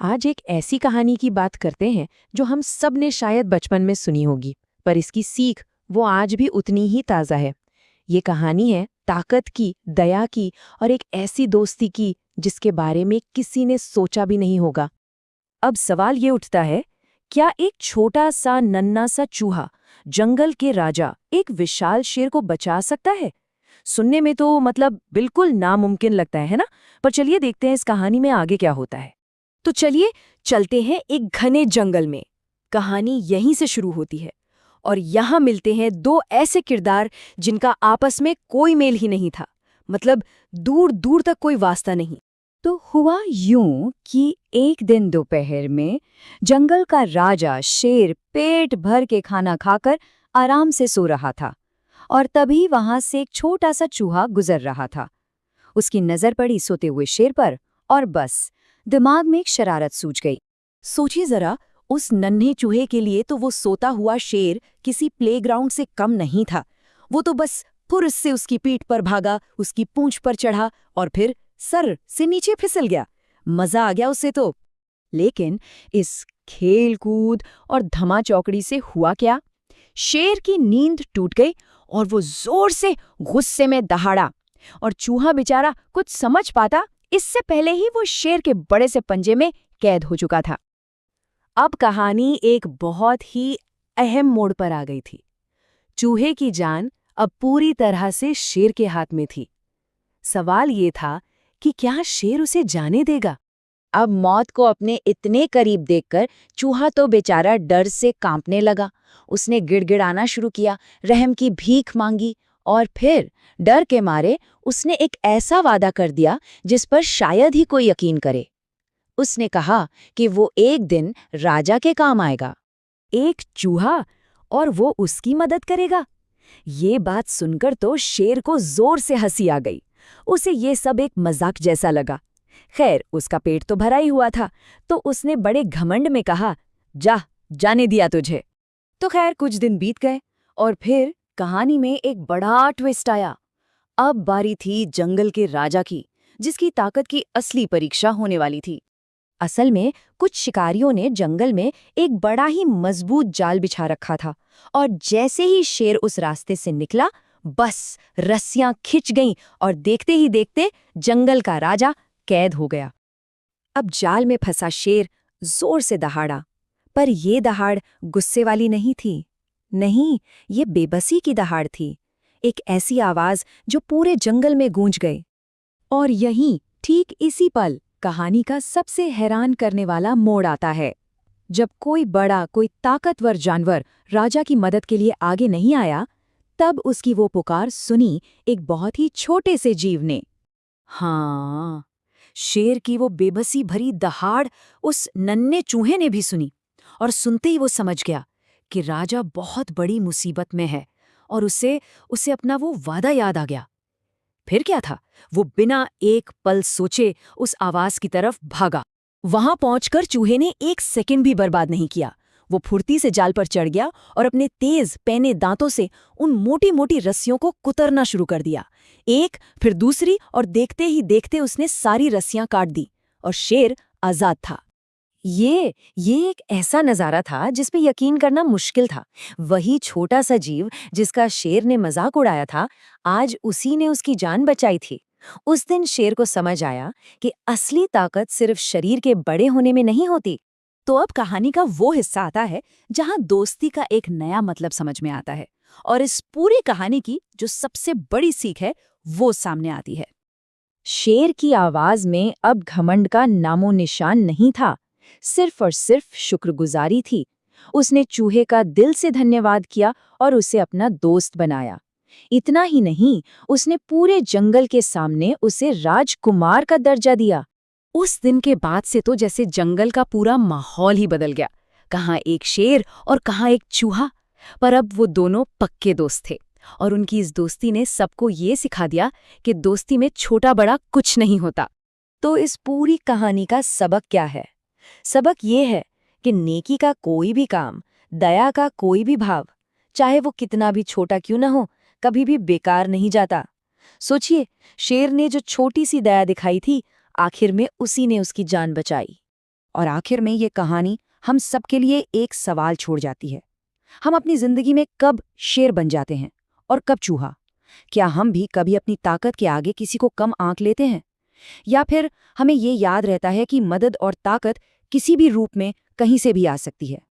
आज एक ऐसी कहानी की बात करते हैं जो हम सब ने शायद बचपन में सुनी होगी, पर इसकी सीख वो आज भी उतनी ही ताज़ा है। ये कहानी है ताकत की, दया की और एक ऐसी दोस्ती की जिसके बारे में किसी ने सोचा भी नहीं होगा। अब सवाल ये उठता है, क्या एक छोटा सा नन्हा सा चूहा जंगल के राजा एक विशाल शेर को बचा सकता है? सुनने में तो मतलब बिल्कुल नामुमकिन लगता है ना? पर चलिए देखते हैं इस कहानी में आगे क्या होता है। तो चलिए चलते हैं एक घने जंगल में। कहानी यहीं से शुरू होती है और यहाँ मिलते हैं दो ऐसे किरदार जिनका आपस में कोई मेल ही नहीं था। मतलब दूर दूर तक कोई वास्ता नहीं। तो हुआ यूं कि एक दिन दोपहर में जंगल का राजा शेर पेट भर के खाना खाकर आराम से सो रहा था और तभी वहां से एक छोटा सा चूहा गुजर रहा था। उसकी नजर पड़ी सोते हुए शेर पर और बस दिमाग में एक शरारत सूझ गई। सोचिए जरा, उस नन्हे चूहे के लिए तो वो सोता हुआ शेर किसी प्लेग्राउंड से कम नहीं था। वो तो बस फुर्र से उसकी पीठ पर भागा, उसकी पूंछ पर चढ़ा और फिर सर से नीचे फिसल गया। मजा आ गया उसे तो। लेकिन इस खेल कूद और धमा चौकड़ी से हुआ क्या? शेर की नींद टूट गई और वो जोर से गुस्से में दहाड़ा और चूहा बेचारा कुछ समझ पाता इससे पहले ही वो शेर के बड़े से पंजे में कैद हो चुका था। अब कहानी एक बहुत ही अहम मोड़ पर आ गई थी। चूहे की जान अब पूरी तरह से शेर के हाथ में थी। सवाल ये था कि क्या शेर उसे जाने देगा? अब मौत को अपने इतने करीब देखकर चूहा तो बेचारा डर से कांपने लगा। उसने गिड़गिड़ाना शुरू किया, रहम की भीख मांगी और फिर डर के मारे उसने एक ऐसा वादा कर दिया जिस पर शायद ही कोई यकीन करे। उसने कहा कि वो एक दिन राजा के काम आएगा। एक चूहा और वो उसकी मदद करेगा? ये बात सुनकर तो शेर को जोर से हंसी आ गई। उसे ये सब एक मजाक जैसा लगा। खैर, उसका पेट तो भरा ही हुआ था, तो उसने बड़े घमंड में कहा, जा, जाने दिया तुझे। तो खैर कुछ दिन बीत गए और फिर कहानी में एक बड़ा ट्विस्ट आया। अब बारी थी जंगल के राजा की, जिसकी ताकत की असली परीक्षा होने वाली थी। असल में कुछ शिकारियों ने जंगल में एक बड़ा ही मजबूत जाल बिछा रखा था और जैसे ही शेर उस रास्ते से निकला, बस रस्सियां खिंच गईं और देखते ही देखते जंगल का राजा कैद हो गया। अब जाल में फंसा शेर जोर से दहाड़ा, पर ये दहाड़ गुस्से वाली नहीं थी। नहीं, ये बेबसी की दहाड़ थी। एक ऐसी आवाज जो पूरे जंगल में गूंज गई। और यहीं ठीक इसी पल कहानी का सबसे हैरान करने वाला मोड़ आता है। जब कोई बड़ा, कोई ताकतवर जानवर राजा की मदद के लिए आगे नहीं आया, तब उसकी वो पुकार सुनी एक बहुत ही छोटे से जीव ने। हाँ, शेर की वो बेबसी भरी दहाड़ उस नन्हे चूहे ने भी सुनी और सुनते ही वो समझ गया कि राजा बहुत बड़ी मुसीबत में है और उसे अपना वो वादा याद आ गया। फिर क्या था, वो बिना एक पल सोचे उस आवाज की तरफ भागा। वहां पहुंचकर चूहे ने एक सेकंड भी बर्बाद नहीं किया। वो फुर्ती से जाल पर चढ़ गया और अपने तेज पैने दांतों से उन मोटी मोटी रस्सियों को कुतरना शुरू कर दिया। एक फिर दूसरी, और देखते ही देखते उसने सारी रस्सियां काट दी और शेर आजाद था। ये एक ऐसा नजारा था जिसमें यकीन करना मुश्किल था। वही छोटा सा जीव जिसका शेर ने मजाक उड़ाया था, आज उसी ने उसकी जान बचाई थी। उस दिन शेर को समझ आया कि असली ताकत सिर्फ शरीर के बड़े होने में नहीं होती। तो अब कहानी का वो हिस्सा आता है जहां दोस्ती का एक नया मतलब समझ में आता है और इस पूरी कहानी की जो सबसे बड़ी सीख है वो सामने आती है। शेर की आवाज में अब घमंड का नामो निशान नहीं था, सिर्फ और सिर्फ शुक्रगुजारी थी। उसने चूहे का दिल से धन्यवाद किया और उसे अपना दोस्त बनाया। इतना ही नहीं, उसने पूरे जंगल के सामने उसे राजकुमार का दर्जा दिया। उस दिन के बाद से तो जैसे जंगल का पूरा माहौल ही बदल गया। कहाँ एक शेर और कहाँ एक चूहा, पर अब वो दोनों पक्के दोस्त थे और उनकी इस दोस्ती ने सबको ये सिखा दिया कि दोस्ती में छोटा बड़ा कुछ नहीं होता। तो इस पूरी कहानी का सबक क्या है? सबक ये है कि नेकी का कोई भी काम, दया का कोई भी भाव, चाहे वो कितना भी छोटा क्यों न हो, कभी भी बेकार नहीं जाता। सोचिए, शेर ने जो छोटी सी दया दिखाई थी, आखिर में उसी ने उसकी जान बचाई। और आखिर में ये कहानी हम सबके लिए एक सवाल छोड़ जाती है। हम अपनी जिंदगी में कब शेर बन जाते हैं और कब चूहा? क्या हम भी कभी अपनी ताकत के आगे किसी को कम आंक लेते हैं? या फिर हमें ये याद रहता है कि मदद और ताकत किसी भी रूप में कहीं से भी आ सकती है?